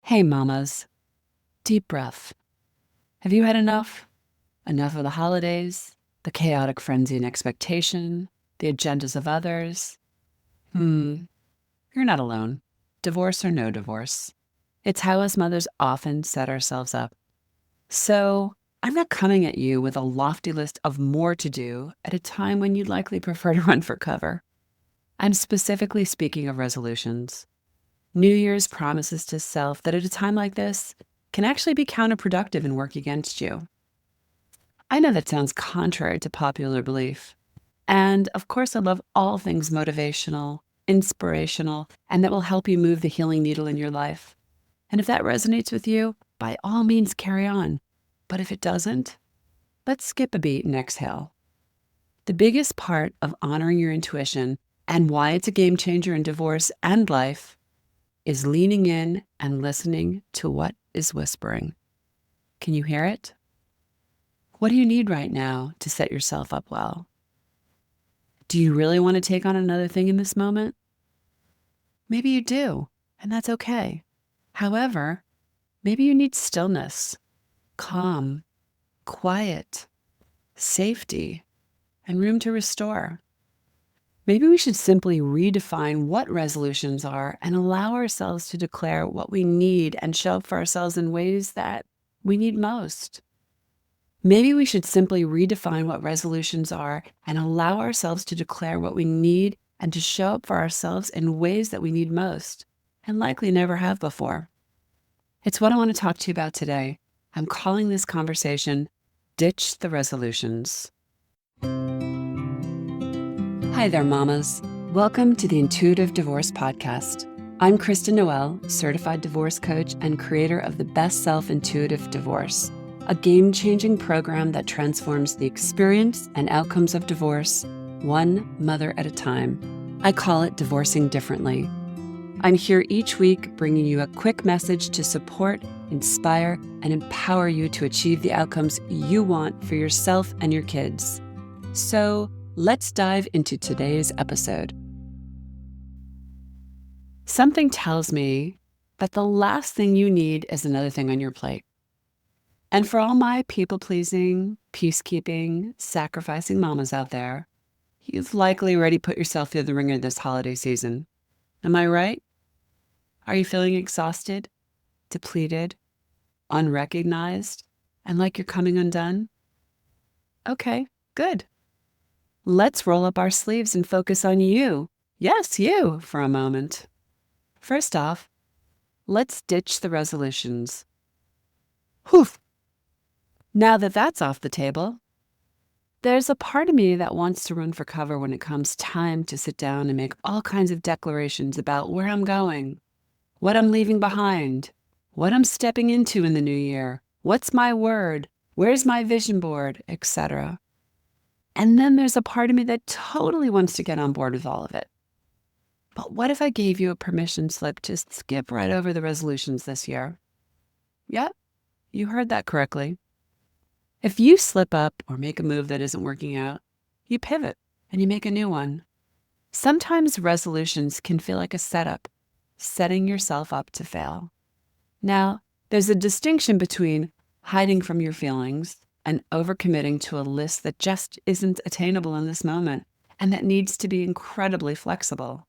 Hey, mamas. Deep breath. Have you had enough? Enough of the holidays, the chaotic frenzy and expectation, the agendas of others? You're not alone. Divorce or no divorce. It's how us mothers often set ourselves up. So, I'm not coming at you with a lofty list of more to do at a time when you'd likely prefer to run for cover. I'm specifically speaking of resolutions. New Year's promises to self that at a time like this can actually be counterproductive and work against you. I know that sounds contrary to popular belief. And of course, I love all things motivational, inspirational, and that will help you move the healing needle in your life. And if that resonates with you, by all means, carry on. But if it doesn't, let's skip a beat and exhale. The biggest part of honoring your intuition and why it's a game changer in divorce and life is leaning in and listening to what is whispering. Can you hear it? What do you need right now to set yourself up well? Do you really want to take on another thing in this moment? Maybe you do, and that's okay. However, maybe you need stillness, calm, quiet, safety, and room to restore. Maybe we should simply redefine what resolutions are and allow ourselves to declare what we need and show up for ourselves in ways that we need most. Maybe we should simply redefine what resolutions are and allow ourselves to declare what we need and to show up for ourselves in ways that we need most and likely never have before. It's what I want to talk to you about today. I'm calling this conversation Ditch the Resolutions. Hi there, mamas. Welcome to the Intuitive Divorce Podcast. I'm Kristen Noel, certified divorce coach and creator of the Best Self Intuitive Divorce, a game-changing program that transforms the experience and outcomes of divorce, one mother at a time. I call it Divorcing Differently. I'm here each week bringing you a quick message to support, inspire, and empower you to achieve the outcomes you want for yourself and your kids. So, let's dive into today's episode. Something tells me that the last thing you need is another thing on your plate. And for all my people-pleasing, peacekeeping, sacrificing mamas out there, you've likely already put yourself through the ringer this holiday season. Am I right? Are you feeling exhausted, depleted, unrecognized, and like you're coming undone? Okay, good. Let's roll up our sleeves and focus on you. Yes, you, for a moment. First off, let's ditch the resolutions. Whew. Now that that's off the table, there's a part of me that wants to run for cover when it comes time to sit down and make all kinds of declarations about where I'm going, what I'm leaving behind, what I'm stepping into in the new year, what's my word, where's my vision board, etc. And then there's a part of me that totally wants to get on board with all of it. But what if I gave you a permission slip to skip right over the resolutions this year? Yep, you heard that correctly. If you slip up or make a move that isn't working out, you pivot and you make a new one. Sometimes resolutions can feel like a setup, setting yourself up to fail. Now, there's a distinction between hiding from your feelings and overcommitting to a list that just isn't attainable in this moment and that needs to be incredibly flexible.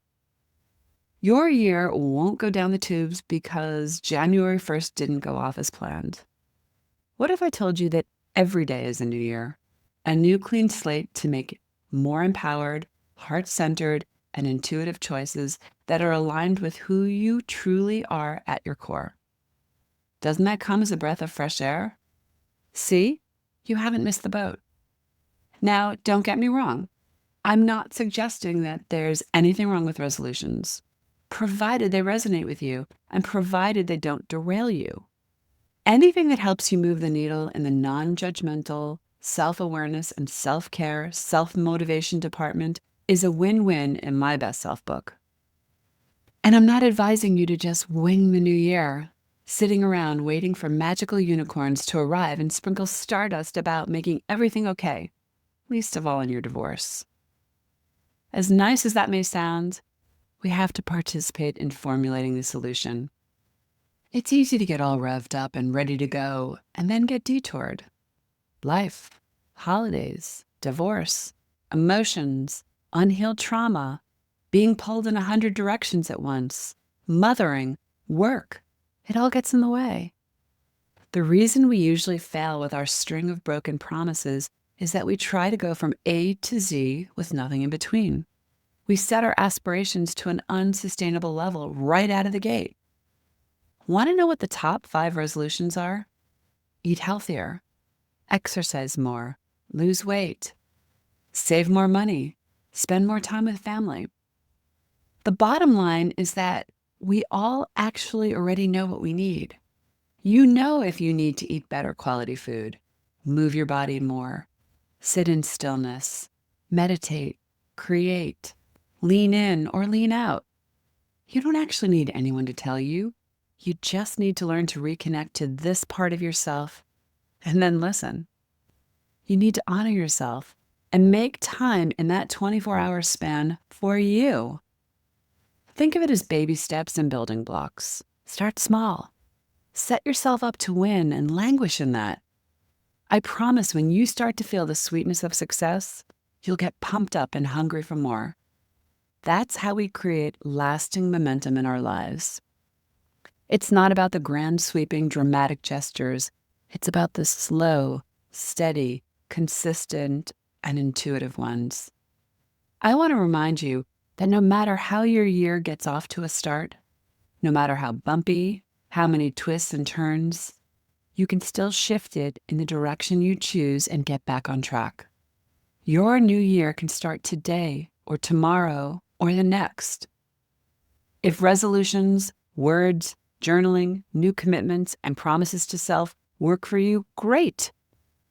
Your year won't go down the tubes because January 1st didn't go off as planned. What if I told you that every day is a new year, a new clean slate to make more empowered, heart-centered, and intuitive choices that are aligned with who you truly are at your core? Doesn't that come as a breath of fresh air? See, you haven't missed the boat. Now, don't get me wrong. I'm not suggesting that there's anything wrong with resolutions, provided they resonate with you and provided they don't derail you. Anything that helps you move the needle in the non-judgmental, self-awareness and self-care, self-motivation department is a win-win in my best self book. And I'm not advising you to just wing the new year, sitting around waiting for magical unicorns to arrive and sprinkle stardust about making everything okay, least of all in your divorce. As nice as that may sound, we have to participate in formulating the solution. It's easy to get all revved up and ready to go and then get detoured. Life, holidays, divorce, emotions, unhealed trauma, being pulled in 100 directions at once, mothering, work. It all gets in the way. The reason we usually fail with our string of broken promises is that we try to go from A to Z with nothing in between. We set our aspirations to an unsustainable level right out of the gate. Want to know what the top 5 resolutions are? Eat healthier, exercise more, lose weight, save more money, spend more time with family. The bottom line is that we all actually already know what we need. You know if you need to eat better quality food, move your body more, sit in stillness, meditate, create, lean in or lean out. You don't actually need anyone to tell you. You just need to learn to reconnect to this part of yourself and then listen. You need to honor yourself and make time in that 24-hour span for you. Think of it as baby steps and building blocks. Start small. Set yourself up to win and languish in that. I promise when you start to feel the sweetness of success, you'll get pumped up and hungry for more. That's how we create lasting momentum in our lives. It's not about the grand sweeping dramatic gestures. It's about the slow, steady, consistent, and intuitive ones. I want to remind you that no matter how your year gets off to a start, no matter how bumpy, how many twists and turns, you can still shift it in the direction you choose and get back on track. Your new year can start today or tomorrow or the next. If resolutions, words, journaling, new commitments, and promises to self work for you, great.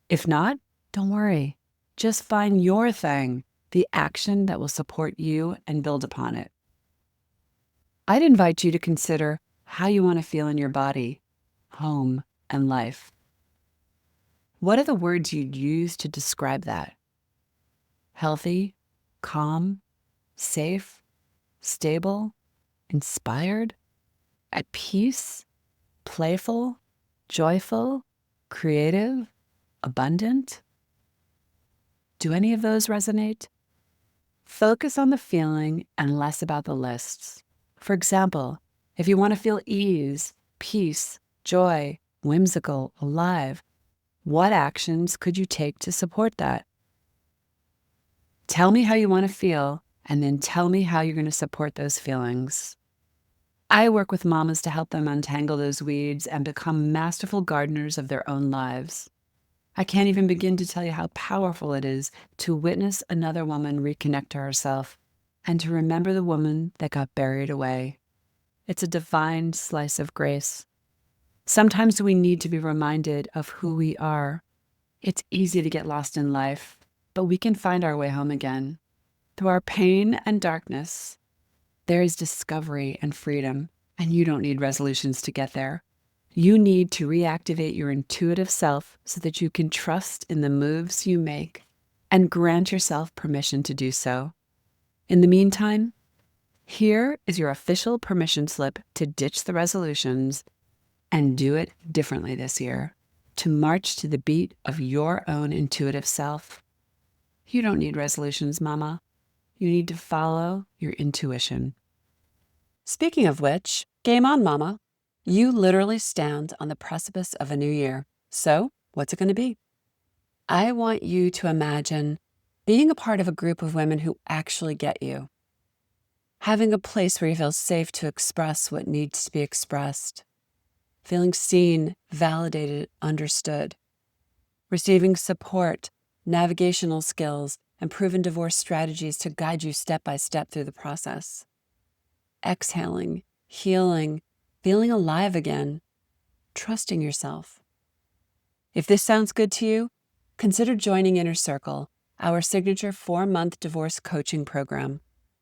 If not, don't worry. Just find your thing, the action that will support you and build upon it. I'd invite you to consider how you want to feel in your body, home, and life. What are the words you'd use to describe that? Healthy, calm, safe, stable, inspired, at peace, playful, joyful, creative, abundant? Do any of those resonate? Focus on the feeling and less about the lists. For example, if you want to feel ease, peace, joy, whimsical, alive, what actions could you take to support that? Tell me how you want to feel, and then tell me how you're going to support those feelings. I work with mamas to help them untangle those weeds and become masterful gardeners of their own lives. I can't even begin to tell you how powerful it is to witness another woman reconnect to herself and to remember the woman that got buried away. It's a divine slice of grace. Sometimes we need to be reminded of who we are. It's easy to get lost in life, but we can find our way home again. Through our pain and darkness, there is discovery and freedom, and you don't need resolutions to get there. You need to reactivate your intuitive self so that you can trust in the moves you make and grant yourself permission to do so. In the meantime, here is your official permission slip to ditch the resolutions and do it differently this year, to march to the beat of your own intuitive self. You don't need resolutions, Mama. You need to follow your intuition. Speaking of which, game on, Mama. You literally stand on the precipice of a new year. So, what's it going to be? I want you to imagine being a part of a group of women who actually get you. Having a place where you feel safe to express what needs to be expressed. Feeling seen, validated, understood. Receiving support, navigational skills, and proven divorce strategies to guide you step by step through the process. Exhaling, healing, feeling alive again, trusting yourself. If this sounds good to you, consider joining Inner Circle, our signature 4-month divorce coaching program.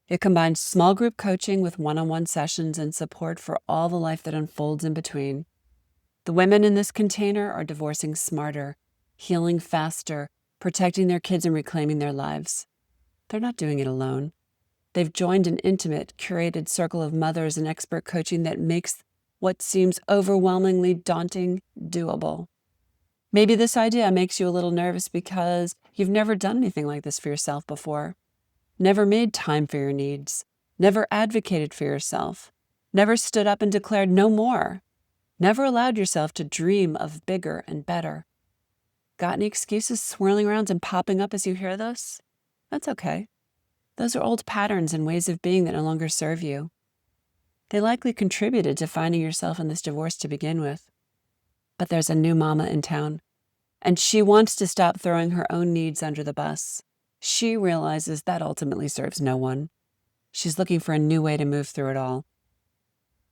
It combines small group coaching with one-on-one sessions and support for all the life that unfolds in between. The women in this container are divorcing smarter, healing faster, protecting their kids and reclaiming their lives. They're not doing it alone. They've joined an intimate, curated circle of mothers and expert coaching that makes what seems overwhelmingly daunting doable. Maybe this idea makes you a little nervous because you've never done anything like this for yourself before, never made time for your needs, never advocated for yourself, never stood up and declared no more, never allowed yourself to dream of bigger and better. Got any excuses swirling around and popping up as you hear this? That's okay. Those are old patterns and ways of being that no longer serve you. They likely contributed to finding yourself in this divorce to begin with. But there's a new mama in town, and she wants to stop throwing her own needs under the bus. She realizes that ultimately serves no one. She's looking for a new way to move through it all.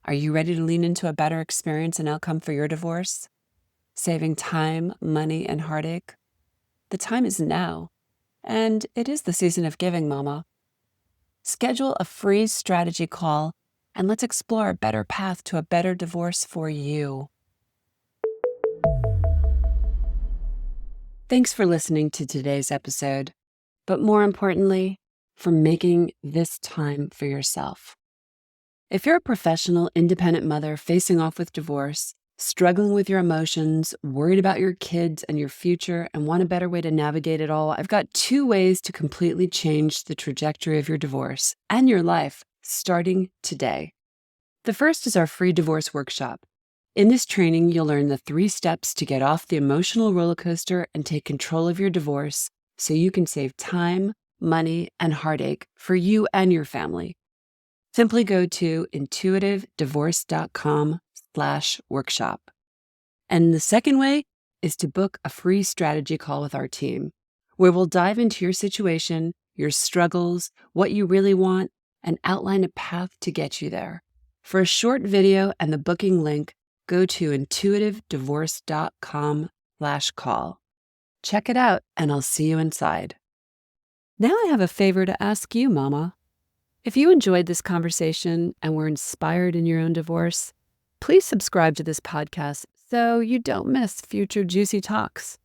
Are you ready to lean into a better experience and outcome for your divorce? Saving time, money, and heartache? The time is now, and it is the season of giving, Mama. Schedule a free strategy call, and let's explore a better path to a better divorce for you. Thanks for listening to today's episode, but more importantly, for making this time for yourself. If you're a professional, independent mother facing off with divorce, struggling with your emotions, worried about your kids and your future, and want a better way to navigate it all, I've got 2 ways to completely change the trajectory of your divorce and your life starting today. The first is our free divorce workshop. In this training, you'll learn the 3 steps to get off the emotional roller coaster and take control of your divorce so you can save time, money, and heartache for you and your family. Simply go to intuitivedivorce.com/workshop. And the second way is to book a free strategy call with our team, where we'll dive into your situation, your struggles, what you really want, and outline a path to get you there. For a short video and the booking link, go to intuitivedivorce.com/call. Check it out, and I'll see you inside. Now I have a favor to ask you, Mama. If you enjoyed this conversation and were inspired in your own divorce, please subscribe to this podcast so you don't miss future juicy talks.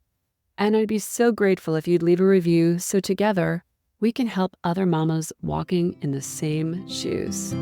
And I'd be so grateful if you'd leave a review so together we can help other mamas walking in the same shoes.